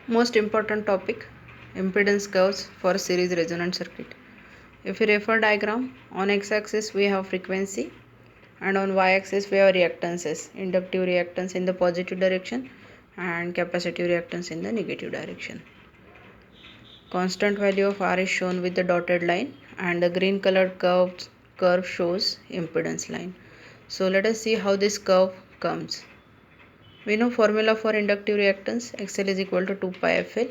Most important topic, impedance curves for series resonant circuit. If you refer diagram, on x-axis we have frequency and on y-axis we have reactances, inductive reactance in the positive direction and capacitive reactance in the negative direction. Constant value of R is shown with the dotted line and the green colored curve shows impedance line. So let us see how this curve comes. We know formula for inductive reactance, XL is equal to 2 pi FL.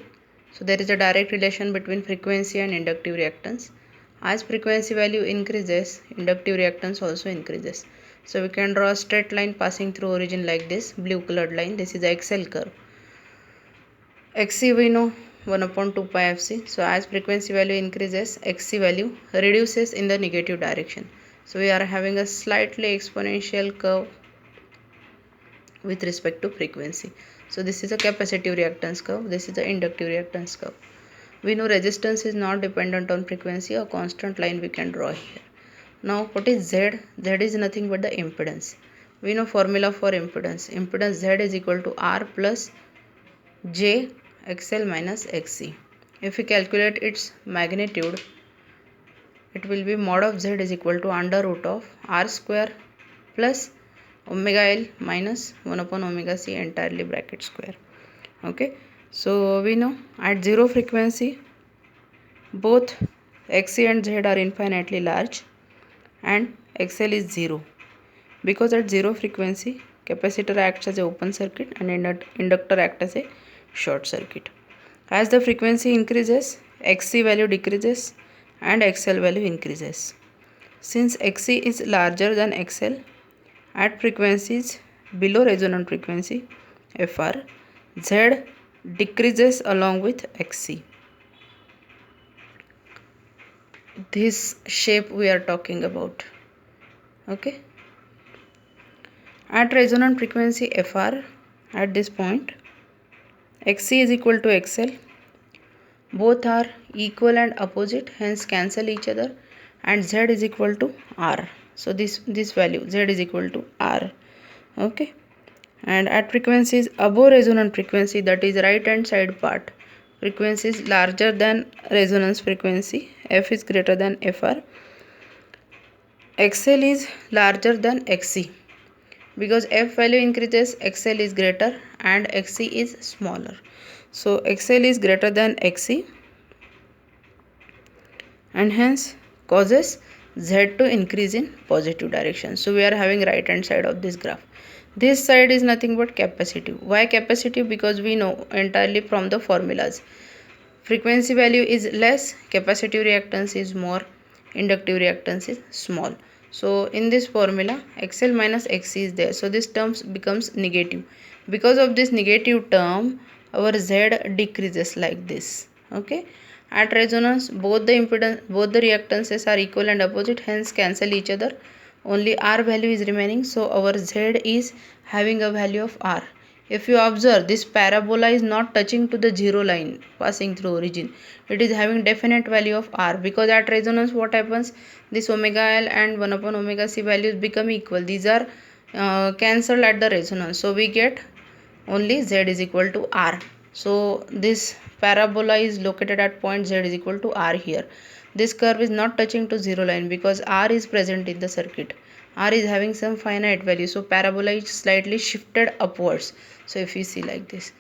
So there is a direct relation between frequency and inductive reactance. As frequency value increases, inductive reactance also increases. So we can draw a straight line passing through origin like this, blue colored line. This is the XL curve. XC we know 1 upon 2 pi FC. So as frequency value increases, XC value reduces in the negative direction. So we are having a slightly exponential curve with respect to frequency. So this is a capacitive reactance curve, this is the inductive reactance curve. We know resistance is not dependent on frequency, a constant line we can draw here. Now what is Z? Z is nothing but the impedance. We know formula for impedance. Impedance Z is equal to R plus J XL minus XC. If we calculate its magnitude, it will be mod of Z is equal to under root of R square plus omega L minus 1 upon omega C entirely bracket square. Okay, so we know at zero frequency both Xc and Z are infinitely large and XL is 0, because at zero frequency capacitor acts as a open circuit and inductor acts as a short circuit. As the frequency increases, Xc value decreases and XL value increases. Since Xc is larger than XL, at frequencies below resonant frequency Fr, Z decreases along with Xc. This shape we are talking about. Okay. At resonant frequency Fr, at this point, Xc is equal to XL. Both are equal and opposite, hence cancel each other, and Z is equal to R. So this value Z is equal to R. Okay. And at frequencies above resonant frequency, that is right hand side part, frequency is larger than resonance frequency, F is greater than Fr. XL is larger than Xc. Because F value increases, XL is greater and Xc is smaller. So XL is greater than Xc and hence causes Z to increase in positive direction. So we are having right hand side of this graph. This side is nothing but capacitive. Why capacitive? Because we know entirely from the formulas. Frequency value is less, capacitive reactance is more, inductive reactance is small. So in this formula, XL minus Xc is there. So this term becomes negative. Because of this negative term, our Z decreases like this. Okay. At resonance, both the reactances are equal and opposite, hence cancel each other. Only R value is remaining. So our Z is having a value of R. If you observe, this parabola is not touching to the zero line passing through origin. It is having definite value of R, because at resonance what happens? This omega L and 1 upon omega C values become equal. These are cancelled at the resonance. So we get only Z is equal to R. So this parabola is located at point Z is equal to R here. This curve is not touching to zero line because R is present in the circuit. R is having some finite value. So parabola is slightly shifted upwards. So if you see like this,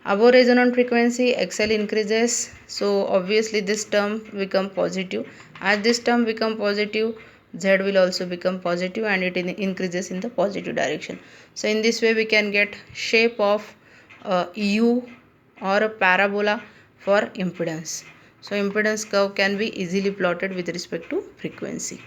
above resonant frequency XL increases. So obviously this term become positive. As this term become positive, Z will also become positive and it increases in the positive direction. So in this way we can get shape of U or a parabola for impedance. So impedance curve can be easily plotted with respect to frequency.